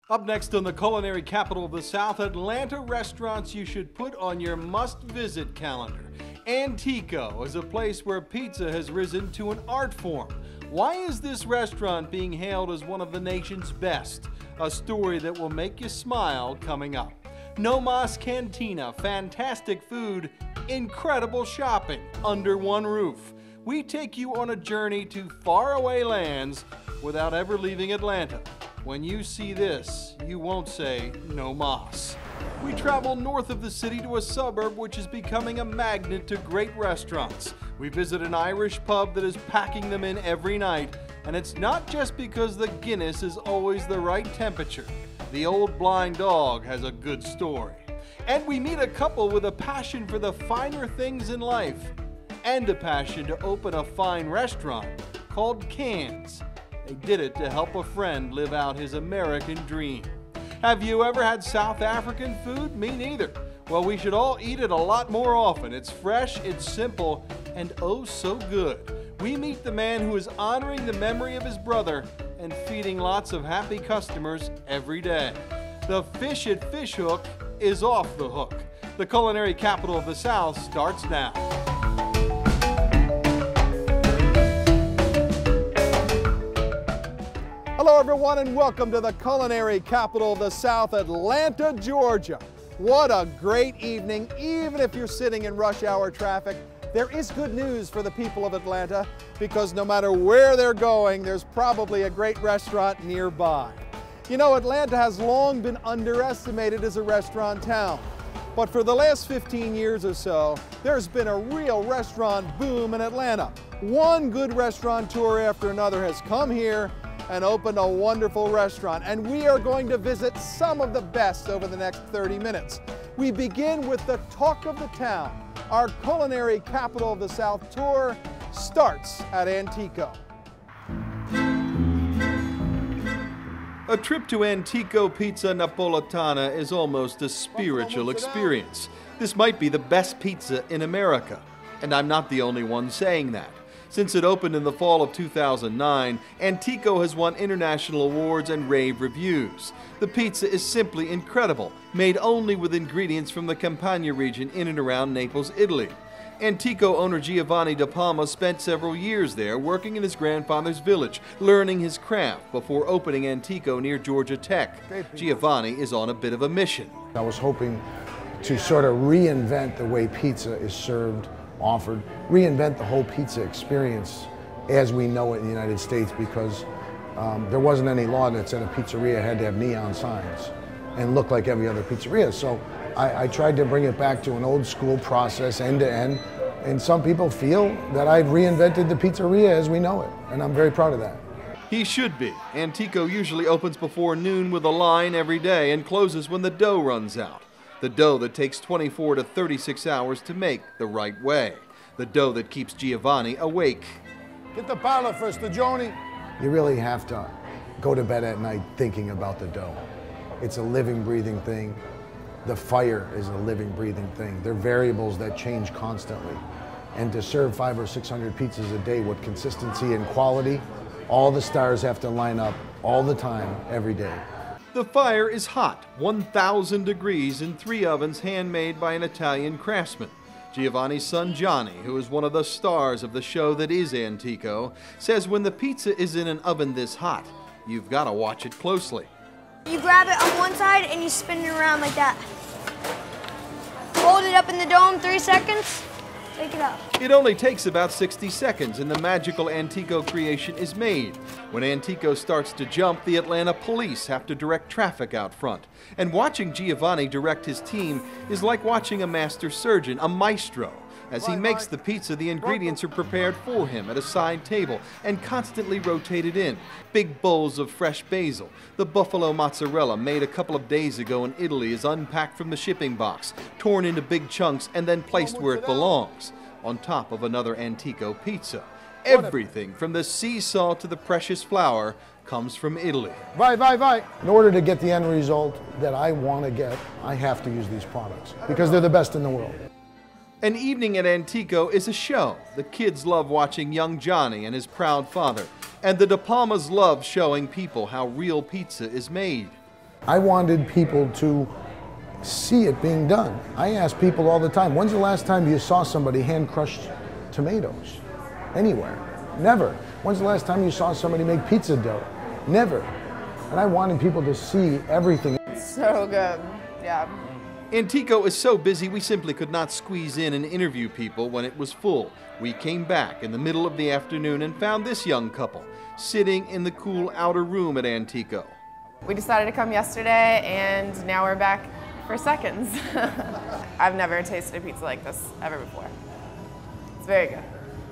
Up next on the culinary capital of the South, Atlanta restaurants you should put on your must-visit calendar. Antico is a place where pizza has risen to an art form. Why is this restaurant being hailed as one of the nation's best? A story that will make you smile coming up. Nomas Cantina, fantastic food, incredible shopping under one roof. We take you on a journey to faraway lands without ever leaving Atlanta. When you see this, you won't say no mas. We travel north of the city to a suburb which is becoming a magnet to great restaurants. We visit an Irish pub that is packing them in every night, and it's not just because the Guinness is always the right temperature. The Old Blind Dog has a good story. And we meet a couple with a passion for the finer things in life, and a passion to open a fine restaurant called Cans. They did it to help a friend live out his American dream. Have you ever had South African food? Me neither. Well, we should all eat it a lot more often. It's fresh, it's simple, and oh so good. We meet the man who is honoring the memory of his brother and feeding lots of happy customers every day. The fish at Fish Hook is off the hook. The culinary capital of the South starts now. Hello everyone and welcome to the culinary capital of the South, Atlanta, Georgia. What a great evening, even if you're sitting in rush hour traffic. There is good news for the people of Atlanta because no matter where they're going, there's probably a great restaurant nearby. You know, Atlanta has long been underestimated as a restaurant town. But for the last 15 years or so, there's been a real restaurant boom in Atlanta. One good restaurateur after another has come here and opened a wonderful restaurant, and we are going to visit some of the best over the next 30 minutes. We begin with the talk of the town. Our culinary capital of the South tour starts at Antico. A trip to Antico Pizza Napoletana is almost a spiritual experience. This might be the best pizza in America, and I'm not the only one saying that. Since it opened in the fall of 2009, Antico has won international awards and rave reviews. The pizza is simply incredible, made only with ingredients from the Campania region in and around Naples, Italy. Antico owner Giovanni De Palma spent several years there working in his grandfather's village, learning his craft before opening Antico near Georgia Tech. Giovanni is on a bit of a mission. I was hoping to sort of reinvent the way pizza is served, offered, reinvent the whole pizza experience as we know it in the United States, because there wasn't any law that said a pizzeria had to have neon signs and look like every other pizzeria. So I tried to bring it back to an old school process, end to end, and some people feel that I've reinvented the pizzeria as we know it, and I'm very proud of that. He should be. Antico usually opens before noon with a line every day and closes when the dough runs out. The dough that takes 24 to 36 hours to make the right way. The dough that keeps Giovanni awake. Get the parlor first, Joni. You really have to go to bed at night thinking about the dough. It's a living, breathing thing. The fire is a living, breathing thing. They're variables that change constantly. And to serve 500 or 600 pizzas a day with consistency and quality, all the stars have to line up all the time, every day. The fire is hot, 1,000 degrees in 3 ovens handmade by an Italian craftsman. Giovanni's son Johnny, who is one of the stars of the show that is Antico, says when the pizza is in an oven this hot, you've got to watch it closely. You grab it on one side and you spin it around like that. Hold it up in the dome 3 seconds, take it out. It only takes about 60 seconds and the magical Antico creation is made. When Antico starts to jump, the Atlanta police have to direct traffic out front. And watching Giovanni direct his team is like watching a master surgeon, a maestro. As he makes the pizza, the ingredients are prepared for him at a side table and constantly rotated in. Big bowls of fresh basil. The buffalo mozzarella made a couple of days ago in Italy is unpacked from the shipping box, torn into big chunks, and then placed where it belongs, on top of another Antico pizza. Everything from the sea salt to the precious flour comes from Italy. In order to get the end result that I want to get, I have to use these products because they're the best in the world. An evening at Antico is a show. The kids love watching young Johnny and his proud father, and the De Palmas love showing people how real pizza is made. I wanted people to see it being done. I ask people all the time, when's the last time you saw somebody hand-crushed tomatoes? Anywhere. Never. When's the last time you saw somebody make pizza dough? Never. And I wanted people to see everything. So good, yeah. Antico is so busy we simply could not squeeze in and interview people when it was full. We came back in the middle of the afternoon and found this young couple sitting in the cool outer room at Antico. We decided to come yesterday and now we're back for seconds. I've never tasted a pizza like this ever before. It's very good.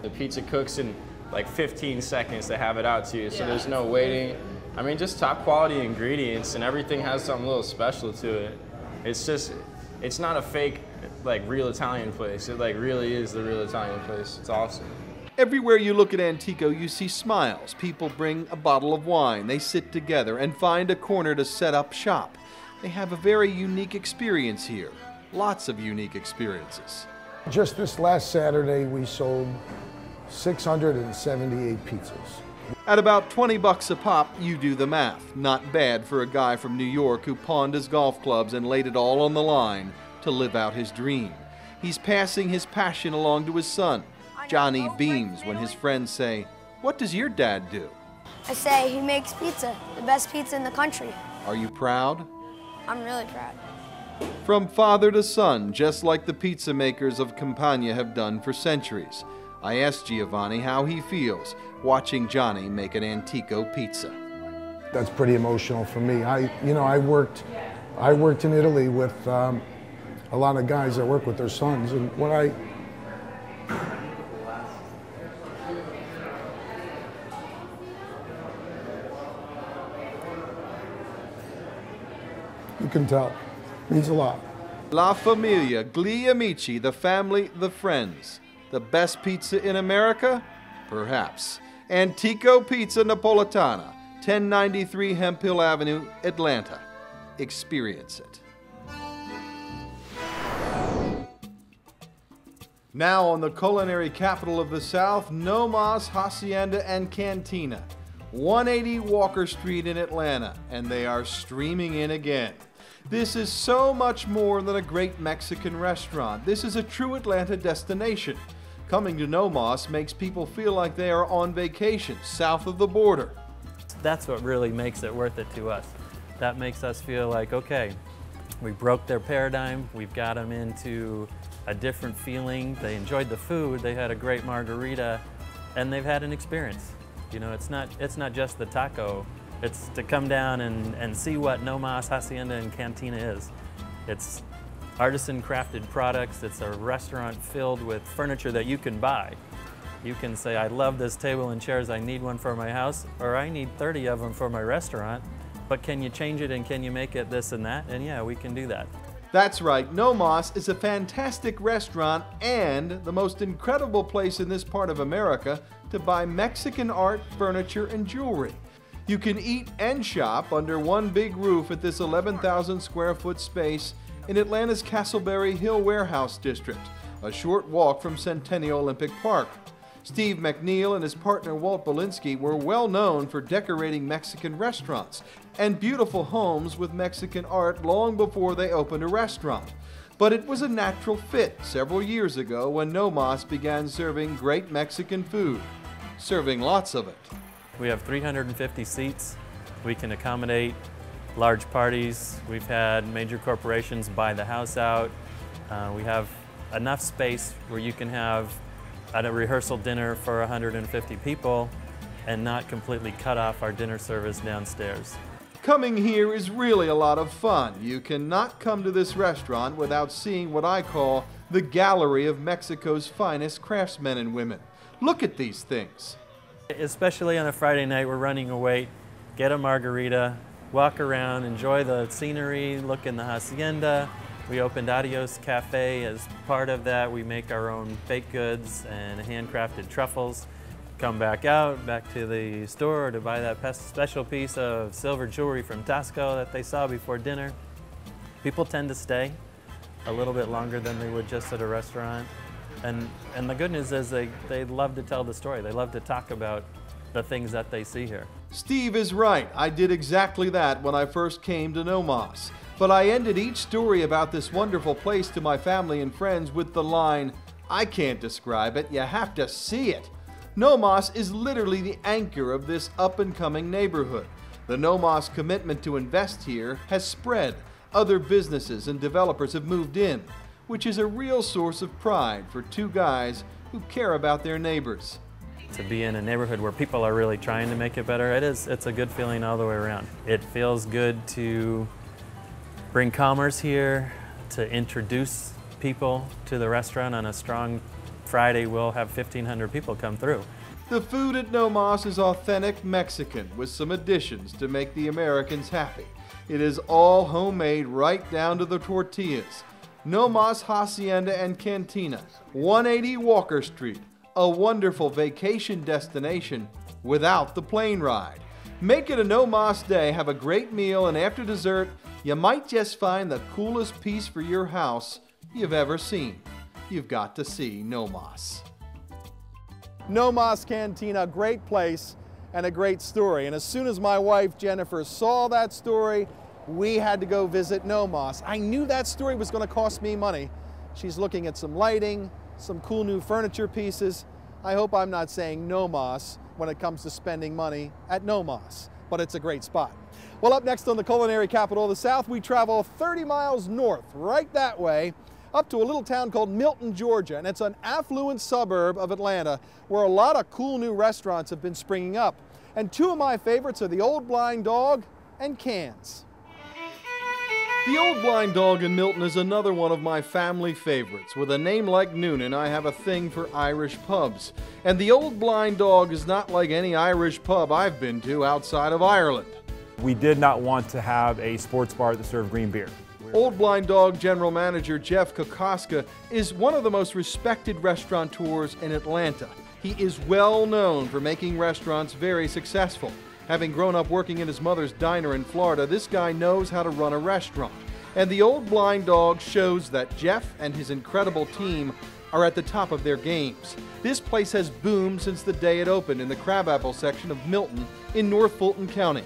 The pizza cooks in like 15 seconds to have it out to you, so there's no waiting. I mean, just top quality ingredients, and everything has something a little special to it. It's not a fake, like, real Italian place. It like really is the real Italian place. It's awesome. Everywhere you look at Antico, you see smiles. People bring a bottle of wine, they sit together and find a corner to set up shop. They have a very unique experience here. Lots of unique experiences. Just this last Saturday, we sold 678 pizzas. At about $20 a pop, you do the math. Not bad for a guy from New York who pawned his golf clubs and laid it all on the line to live out his dream. He's passing his passion along to his son. Johnny beams when his friends say, "What does your dad do?" I say he makes pizza, the best pizza in the country. Are you proud? I'm really proud. From father to son, just like the pizza makers of Campania have done for centuries. I asked Giovanni how he feels watching Johnny make an Antico pizza. That's pretty emotional for me. I worked in Italy with a lot of guys that work with their sons, and when you can tell, it means a lot. La Familia, gli amici, the family, the friends. The best pizza in America? Perhaps. Antico Pizza Napolitana, 1093 Hemphill Avenue, Atlanta. Experience it. Now on the culinary capital of the South, Nomas, Hacienda, and Cantina. 180 Walker Street in Atlanta, and they are streaming in again. This is so much more than a great Mexican restaurant. This is a true Atlanta destination. Coming to Nomas makes people feel like they are on vacation south of the border. That's what really makes it worth it to us. That makes us feel like, okay, we broke their paradigm, we've got them into a different feeling, they enjoyed the food, they had a great margarita, and they've had an experience. You know, it's not just the taco, it's to come down and see what Nomas, Hacienda, and Cantina is. It's artisan crafted products. It's a restaurant filled with furniture that you can buy. You can say, I love this table and chairs, I need one for my house, or I need 30 of them for my restaurant, but can you change it and can you make it this and that? And yeah, we can do that. That's right, Nomas is a fantastic restaurant and the most incredible place in this part of America to buy Mexican art, furniture, and jewelry. You can eat and shop under one big roof at this 11,000 square foot space in Atlanta's Castleberry Hill Warehouse District, a short walk from Centennial Olympic Park. Steve McNeil and his partner Walt Belinsky were well known for decorating Mexican restaurants and beautiful homes with Mexican art long before they opened a restaurant. But it was a natural fit several years ago when Nomas began serving great Mexican food, serving lots of it. We have 350 seats. We can accommodate large parties. We've had major corporations buy the house out. We have enough space where you can have a rehearsal dinner for 150 people and not completely cut off our dinner service downstairs. Coming here is really a lot of fun. You cannot come to this restaurant without seeing what I call the gallery of Mexico's finest craftsmen and women. Look at these things. Especially on a Friday night, we're running a wait, get a margarita, walk around, enjoy the scenery, look in the Hacienda. We opened Adios Cafe. As part of that, we make our own baked goods and handcrafted truffles. Come back out, back to the store to buy that special piece of silver jewelry from Tasco that they saw before dinner. People tend to stay a little bit longer than they would just at a restaurant. And the good news is they love to tell the story. They love to talk about the things that they see here. Steve is right. I did exactly that when I first came to Nomas. But I ended each story about this wonderful place to my family and friends with the line, "I can't describe it, you have to see it." Nomas is literally the anchor of this up-and-coming neighborhood. The Nomas commitment to invest here has spread. Other businesses and developers have moved in, which is a real source of pride for two guys who care about their neighbors. To be in a neighborhood where people are really trying to make it better, it's a good feeling all the way around. It feels good to bring commerce here, to introduce people to the restaurant. On a strong Friday, we'll have 1,500 people come through. The food at Nomas is authentic Mexican with some additions to make the Americans happy. It is all homemade right down to the tortillas. Nomas, Hacienda, and Cantina, 180 Walker Street, a wonderful vacation destination without the plane ride. Make it a Nomas day, have a great meal, and after dessert, you might just find the coolest piece for your house you've ever seen. You've got to see Nomas. Nomas Cantina, great place and a great story. And as soon as my wife Jennifer saw that story, we had to go visit Nomas. I knew that story was going to cost me money. She's looking at some lighting, some cool new furniture pieces. I hope I'm not saying Nomas when it comes to spending money at Nomas, but it's a great spot. Well, up next on the culinary capital of the South, we travel 30 miles north, right that way, up to a little town called Milton, Georgia, and it's an affluent suburb of Atlanta where a lot of cool new restaurants have been springing up. And two of my favorites are the Old Blind Dog and Cans. The Old Blind Dog in Milton is another one of my family favorites. With a name like Noonan, I have a thing for Irish pubs. And the Old Blind Dog is not like any Irish pub I've been to outside of Ireland. We did not want to have a sports bar that served green beer. Old Blind Dog General Manager Jeff Kokoska is one of the most respected restaurateurs in Atlanta. He is well known for making restaurants very successful. Having grown up working in his mother's diner in Florida, this guy knows how to run a restaurant. And the Old Blind Dog shows that Jeff and his incredible team are at the top of their games. This place has boomed since the day it opened in the crabapple section of Milton in North Fulton County.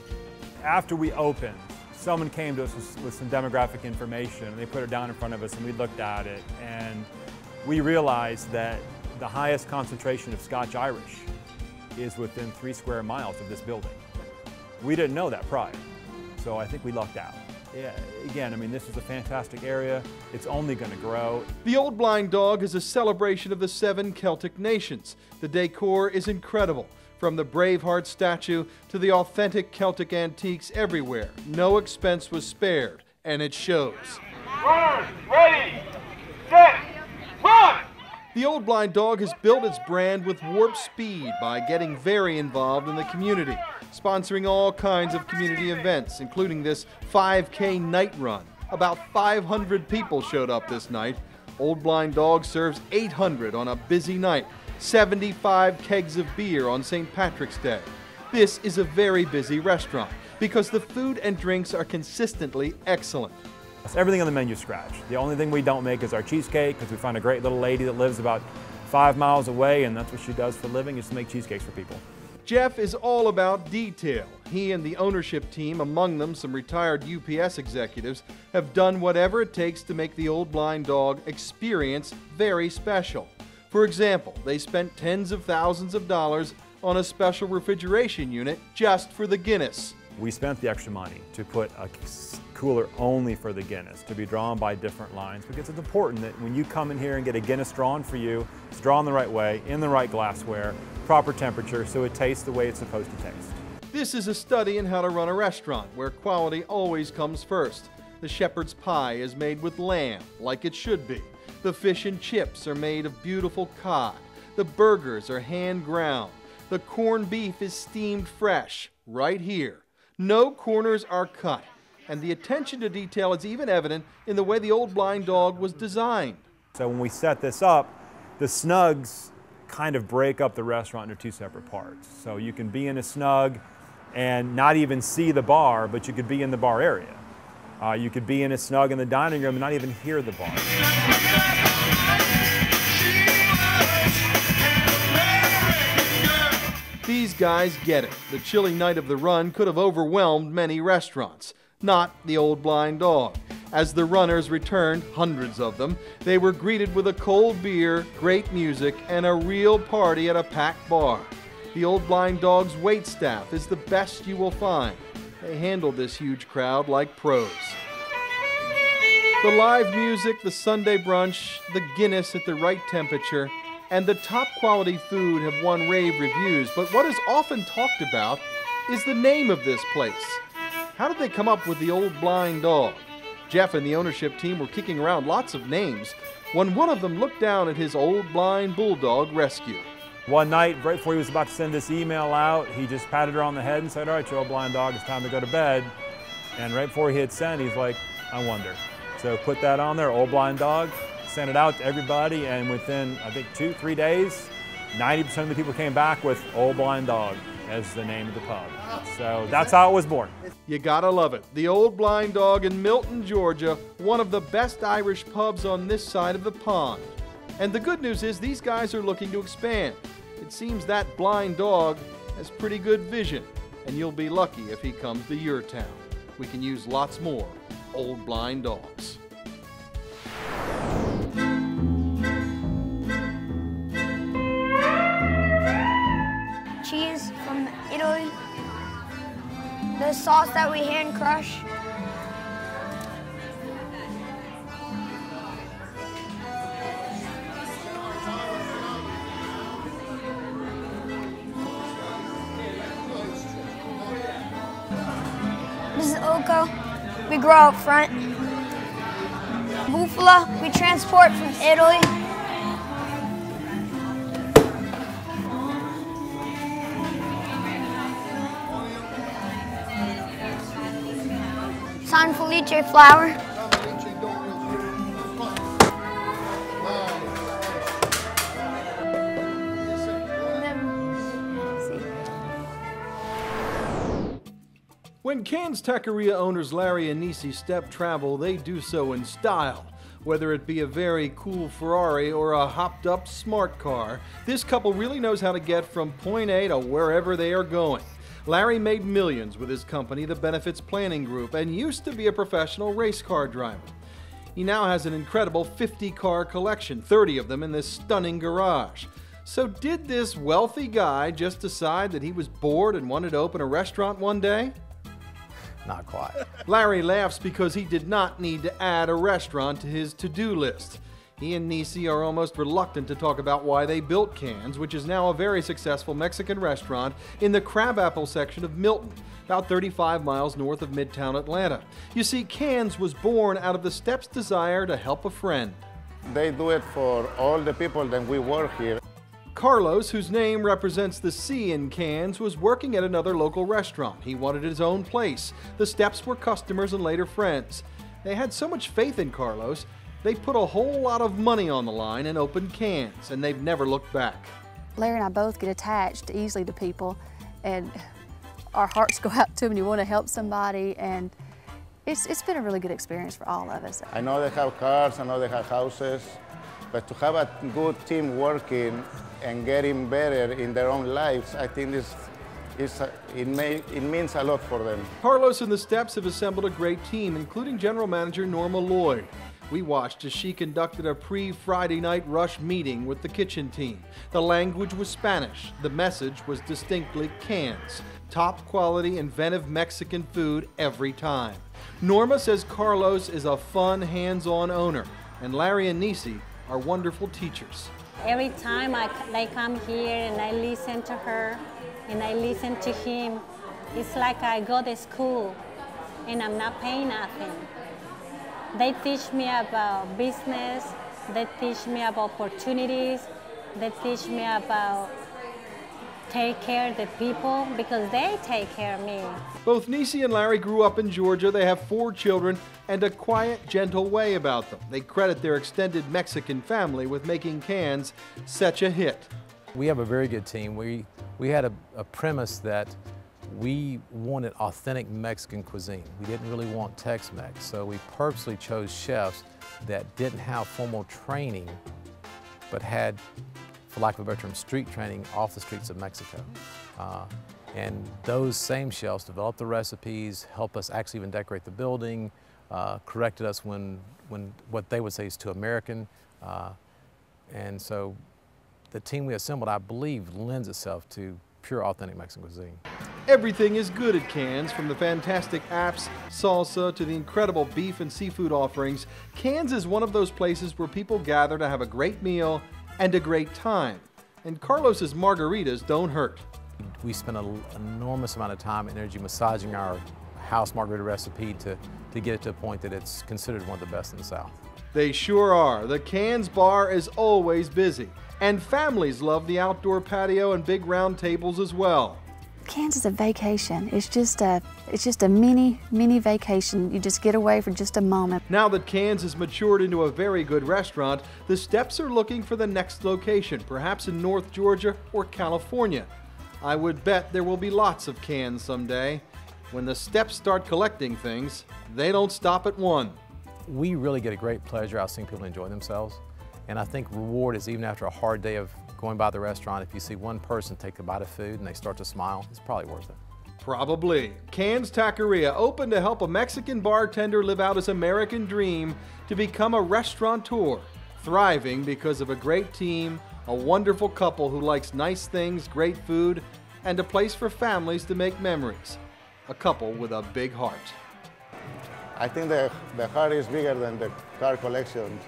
After we opened, someone came to us with some demographic information, and they put it down in front of us, and we looked at it, and we realized that the highest concentration of Scotch-Irish is within 3 square miles of this building. We didn't know that prior, so I think we lucked out. Yeah, again, I mean, this is a fantastic area. It's only going to grow. The Old Blind Dog is a celebration of the 7 Celtic nations. The decor is incredible. From the Braveheart statue to the authentic Celtic antiques everywhere, no expense was spared, and it shows. Runners, ready, set, run! The Old Blind Dog has built its brand with warp speed by getting very involved in the community, sponsoring all kinds of community events, including this 5K night run. About 500 people showed up this night. Old Blind Dog serves 800 on a busy night, 75 kegs of beer on St. Patrick's Day. This is a very busy restaurant because the food and drinks are consistently excellent. Everything on the menu is scratch. The only thing we don't make is our cheesecake, because we found a great little lady that lives about 5 miles away, and that's what she does for a living, is to make cheesecakes for people. Jeff is all about detail. He and the ownership team, among them some retired UPS executives, have done whatever it takes to make the Old Blind Dog experience very special. For example, they spent tens of thousands of dollars on a special refrigeration unit just for the Guinness. We spent the extra money to put a cooler only for the Guinness, to be drawn by different lines, because it's important that when you come in here and get a Guinness drawn for you, it's drawn the right way, in the right glassware, proper temperature, so it tastes the way it's supposed to taste. This is a study in how to run a restaurant where quality always comes first. The shepherd's pie is made with lamb, like it should be. The fish and chips are made of beautiful cod. The burgers are hand ground. The corned beef is steamed fresh, right here. No corners are cut. And the attention to detail is even evident in the way the Old Blind Dog was designed. So when we set this up, the snugs kind of break up the restaurant into 2 separate parts. So you can be in a snug and not even see the bar, but you could be in the bar area. You could be in a snug in the dining room and not even hear the bar. These guys get it. The chilly night of the run could have overwhelmed many restaurants. Not the Old Blind Dog. As the runners returned, hundreds of them, they were greeted with a cold beer, great music, and a real party at a packed bar. The Old Blind Dog's waitstaff is the best you will find. They handled this huge crowd like pros. The live music, the Sunday brunch, the Guinness at the right temperature, and the top quality food have won rave reviews, but what is often talked about is the name of this place. How did they come up with the Old Blind Dog? Jeff and the ownership team were kicking around lots of names when one of them looked down at his Old Blind Bulldog rescue. One night, right before he was about to send this email out, he just patted her on the head and said, "All right, your Old Blind Dog, it's time to go to bed." And right before he hit send, he's like, "I wonder." So put that on there, Old Blind Dog, sent it out to everybody, and within, I think, 2-3 days, 90% of the people came back with Old Blind Dog as the name of the pub. So that's how it was born. You gotta love it. The Old Blind Dog in Milton, Georgia, one of the best Irish pubs on this side of the pond. And the good news is these guys are looking to expand. It seems that blind dog has pretty good vision, and you'll be lucky if he comes to your town. We can use lots more Old Blind Dogs. Cheese from Italy. The sauce that we hand crush. This is Oco. We grow out front. Bufala, we transport from Italy. San Felice flour. When Cannes Taqueria owners Larry and Nisi Stepp travel, they do so in style. Whether it be a very cool Ferrari or a hopped-up smart car, this couple really knows how to get from point A to wherever they are going. Larry made millions with his company, the Benefits Planning Group, and used to be a professional race car driver. He now has an incredible 50-car collection, 30 of them in this stunning garage. So did this wealthy guy just decide that he was bored and wanted to open a restaurant one day? Not quite. Larry laughs because he did not need to add a restaurant to his to-do list. He and Nisi are almost reluctant to talk about why they built Cannes, which is now a very successful Mexican restaurant in the Crabapple section of Milton, about 35 miles north of Midtown Atlanta. You see, Cannes was born out of the Stepp's desire to help a friend. They do it for all the people that we work here. Carlos, whose name represents the C in Cannes, was working at another local restaurant. He wanted his own place. The Stepps were customers and later friends. They had so much faith in Carlos, they put a whole lot of money on the line and opened Cannes, and they've never looked back. Larry and I both get attached easily to people, and our hearts go out to them, and you want to help somebody, and it's been a really good experience for all of us. I know they have cars, I know they have houses, but to have a good team working and getting better in their own lives, I think it means a lot for them. Carlos and the Stepps have assembled a great team, including General Manager Norma Lloyd. We watched as she conducted a pre-Friday night rush meeting with the kitchen team. The language was Spanish. The message was distinctly Cannes. Top quality, inventive Mexican food every time. Norma says Carlos is a fun, hands-on owner, and Larry and Nisi are wonderful teachers. Every time I come here and I listen to her and I listen to him, it's like I go to school and I'm not paying nothing. They teach me about business, they teach me about opportunities, they teach me about take care of the people because they take care of me. Both Nisi and Larry grew up in Georgia. They have 4 children and a quiet, gentle way about them. They credit their extended Mexican family with making Cannes such a hit. We have a very good team. We had a premise that we wanted authentic Mexican cuisine. We didn't really want Tex-Mex, so we purposely chose chefs that didn't have formal training, but had, for lack of a better term, street training off the streets of Mexico. And those same chefs developed the recipes, helped us actually even decorate the building, corrected us when what they would say is too American. And so the team we assembled, I believe, lends itself to pure, authentic Mexican cuisine. Everything is good at Cannes, from the fantastic apps, salsa, to the incredible beef and seafood offerings. Cannes is one of those places where people gather to have a great meal and a great time. And Carlos's margaritas don't hurt. We spent an enormous amount of time and energy massaging our house margarita recipe to get it to a point that it's considered one of the best in the South. They sure are. The Cannes bar is always busy. And families love the outdoor patio and big round tables as well. Cannes is a vacation. It's just a mini vacation. You just get away for just a moment. Now that Cannes has matured into a very good restaurant, the Steps are looking for the next location, perhaps in North Georgia or California. I would bet there will be lots of Cannes someday. When the Steps start collecting things, they don't stop at one. We really get a great pleasure out of seeing people enjoy themselves. And I think reward is, even after a hard day of going by the restaurant, if you see one person take a bite of food and they start to smile, it's probably worth it. Probably. Cannes Taqueria, open to help a Mexican bartender live out his American dream to become a restaurateur, thriving because of a great team, a wonderful couple who likes nice things, great food, and a place for families to make memories. A couple with a big heart. I think the heart is bigger than the car collection.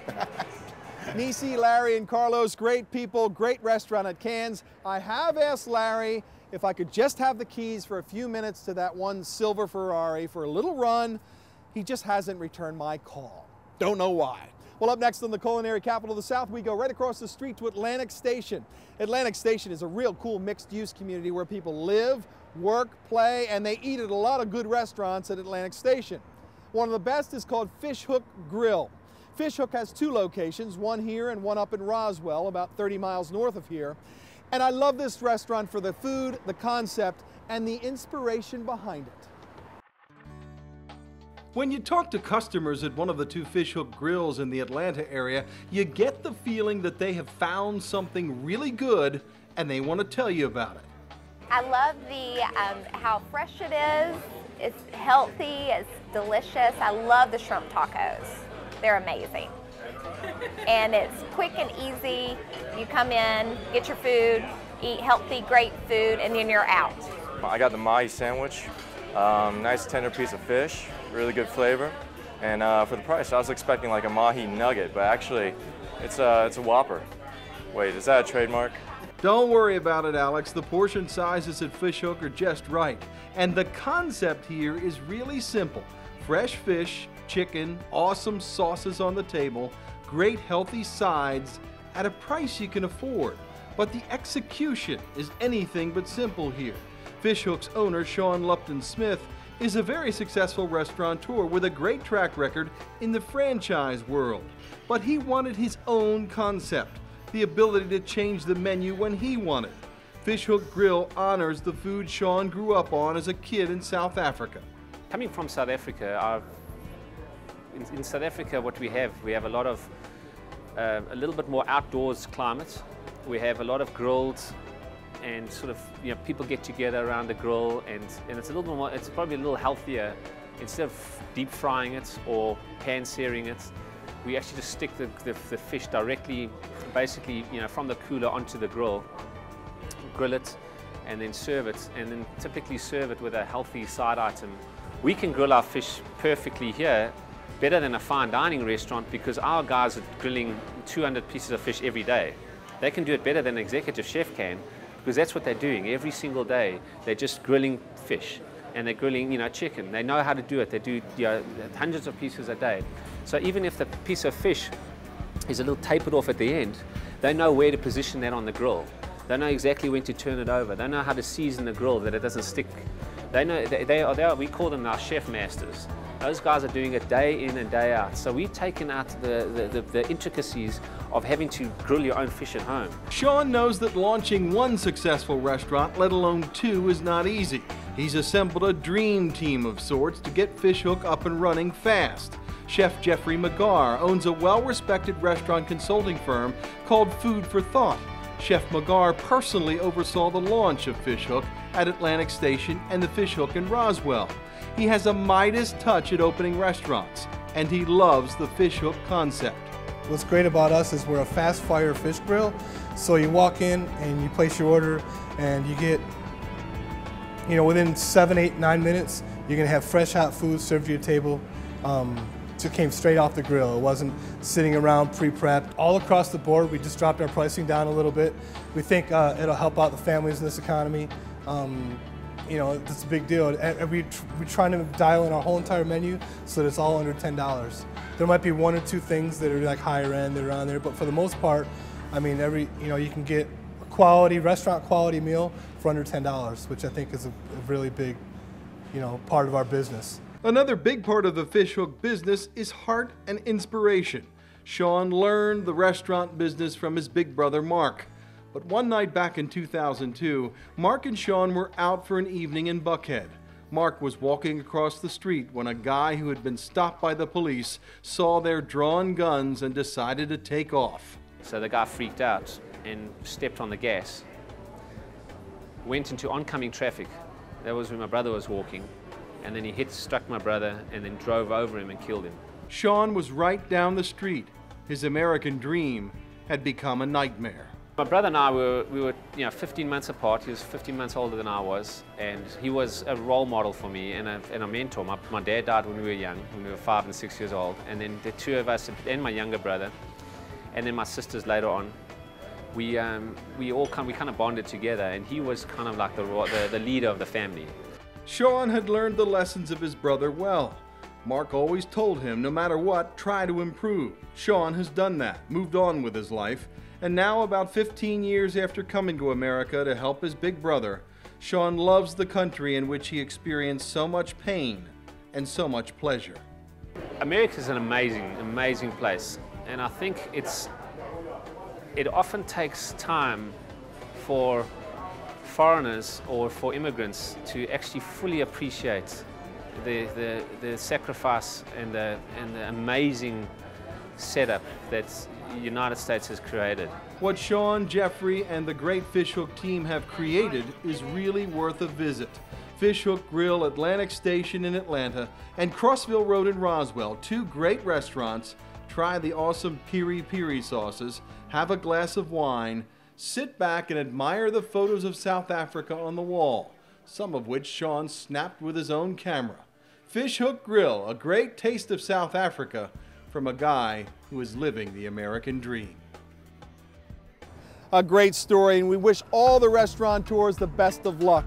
Nisi, Larry, and Carlos, great people, great restaurant at Cannes. I have asked Larry if I could just have the keys for a few minutes to that one silver Ferrari for a little run. He just hasn't returned my call. Don't know why. Well, up next on the culinary capital of the South, we go right across the street to Atlantic Station. Atlantic Station is a real cool mixed-use community where people live, work, play, and they eat at a lot of good restaurants at Atlantic Station. One of the best is called Fish Hook Grill. Fish Hook has two locations, one here and one up in Roswell, about 30 miles north of here. And I love this restaurant for the food, the concept, and the inspiration behind it. When you talk to customers at one of the two Fish Hook grills in the Atlanta area, you get the feeling that they have found something really good and they want to tell you about it. I love how fresh it is. It's healthy, it's delicious. I love the shrimp tacos. They're amazing. And it's quick and easy. You come in, get your food, eat healthy, great food, and then you're out. I got the mahi sandwich, nice tender piece of fish, really good flavor. And for the price, I was expecting like a mahi nugget, but actually it's a Whopper. Wait, is that a trademark? Don't worry about it, Alex. The portion sizes at Fish Hook are just right. And the concept here is really simple. Fresh fish, chicken, awesome sauces on the table, great healthy sides at a price you can afford. But the execution is anything but simple here. Fish Hook's owner, Sean Lupton Smith, is a very successful restaurateur with a great track record in the franchise world. But he wanted his own concept, the ability to change the menu when he wanted. Fish Hook Grill honors the food Sean grew up on as a kid in South Africa. Coming from South Africa, in South Africa what we have a lot of, a little bit more outdoors climate. We have a lot of grills and sort of, people get together around the grill and it's a little more, it's probably a little healthier. Instead of deep frying it or pan searing it, we actually just stick the fish directly, basically, from the cooler onto the grill it, and then serve it, and then typically serve it with a healthy side item. We can grill our fish perfectly here, better than a fine dining restaurant, because our guys are grilling 200 pieces of fish every day. They can do it better than an executive chef can, because that's what they're doing every single day. They're just grilling fish, and they're grilling, chicken. They know how to do it. They do hundreds of pieces a day. So even if the piece of fish is a little tapered off at the end, they know where to position that on the grill. They know exactly when to turn it over. They know how to season the grill that it doesn't stick. They know, we call them our chef masters. Those guys are doing it day in and day out. So we've taken out the intricacies of having to grill your own fish at home. Sean knows that launching one successful restaurant, let alone two, is not easy. He's assembled a dream team of sorts to get Fish Hook up and running fast. Chef Jeffrey McGarr owns a well-respected restaurant consulting firm called Food for Thought. Chef McGarr personally oversaw the launch of Fish Hook at Atlantic Station and the Fish Hook in Roswell. He has a Midas touch at opening restaurants, and he loves the Fish Hook concept. What's great about us is we're a fast fire fish grill. So you walk in and you place your order and you get, within 7, 8, 9 minutes, you're gonna have fresh hot food served to your table. It came straight off the grill. It wasn't sitting around pre-prepped. All across the board, we just dropped our pricing down a little bit. We think it'll help out the families in this economy. It's a big deal. We're trying to dial in our whole entire menu so that it's all under $10. There might be 1 or 2 things that are like higher end that are on there, but for the most part, I mean, you can get a quality, restaurant quality meal for under $10, which I think is a really big, part of our business. Another big part of the Fish Hook business is heart and inspiration. Sean learned the restaurant business from his big brother, Mark. But one night back in 2002, Mark and Sean were out for an evening in Buckhead. Mark was walking across the street when a guy who had been stopped by the police saw their drawn guns and decided to take off. So the guy freaked out and stepped on the gas, went into oncoming traffic. That was where my brother was walking. And then he struck my brother and then drove over him and killed him. Sean was right down the street. His American dream had become a nightmare. My brother and I we were 15 months apart. He was 15 months older than I was, and he was a role model for me and a mentor. My dad died when we were young, when we were 5 and 6 years old, and then the two of us, and my younger brother, and then my sisters later on, we kind of bonded together, and he was kind of like the leader of the family. Sean had learned the lessons of his brother well. Mark always told him, no matter what, try to improve. Sean has done that, moved on with his life, and now about 15 years after coming to America to help his big brother, Sean loves the country in which he experienced so much pain and so much pleasure. America is an amazing, amazing place, and I think it often takes time for foreigners or for immigrants to actually fully appreciate the sacrifice and the amazing setup that the United States has created. What Sean, Jeffrey, and the great Fish Hook team have created is really worth a visit. Fish Hook Grill, Atlantic Station in Atlanta, and Crossville Road in Roswell, 2 great restaurants. Try the awesome piri piri sauces, have a glass of wine, sit back and admire the photos of South Africa on the wall, some of which Sean snapped with his own camera. Fish Hook Grill, a great taste of South Africa from a guy who is living the American dream. A great story, and we wish all the restaurateurs the best of luck.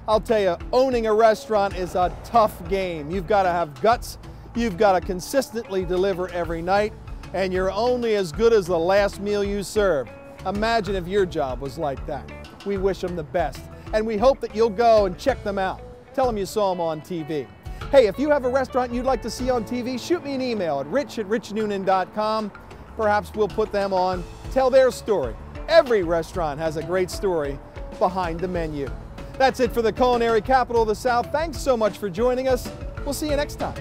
I'll tell you, owning a restaurant is a tough game. You've got to have guts, you've got to consistently deliver every night, and you're only as good as the last meal you serve. Imagine if your job was like that. We wish them the best, and we hope that you'll go and check them out. Tell them you saw them on TV. Hey, if you have a restaurant you'd like to see on TV, shoot me an email at rich@richnoonan.com. Perhaps we'll put them on, tell their story. Every restaurant has a great story behind the menu. That's it for the culinary capital of the South. Thanks so much for joining us. We'll see you next time.